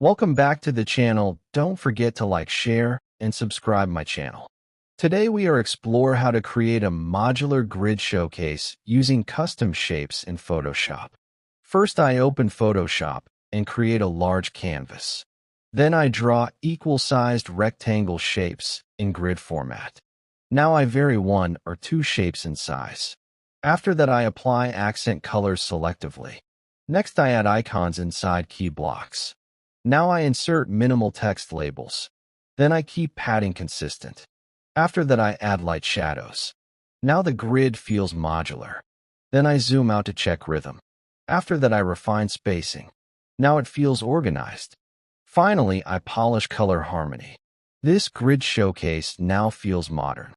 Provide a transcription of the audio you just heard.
Welcome back to the channel. Don't forget to like, share, and subscribe my channel. Today we are explore how to create a modular grid showcase using custom shapes in Photoshop. First, I open Photoshop and create a large canvas. Then I draw equal-sized rectangle shapes in grid format. Now I vary one or two shapes in size. After that, I apply accent colors selectively. Next, I add icons inside key blocks. Now I insert minimal text labels. Then I keep padding consistent. After that, I add light shadows. Now the grid feels modular. Then I zoom out to check rhythm. After that, I refine spacing. Now it feels organized. Finally, I polish color harmony. This grid showcase now feels modern.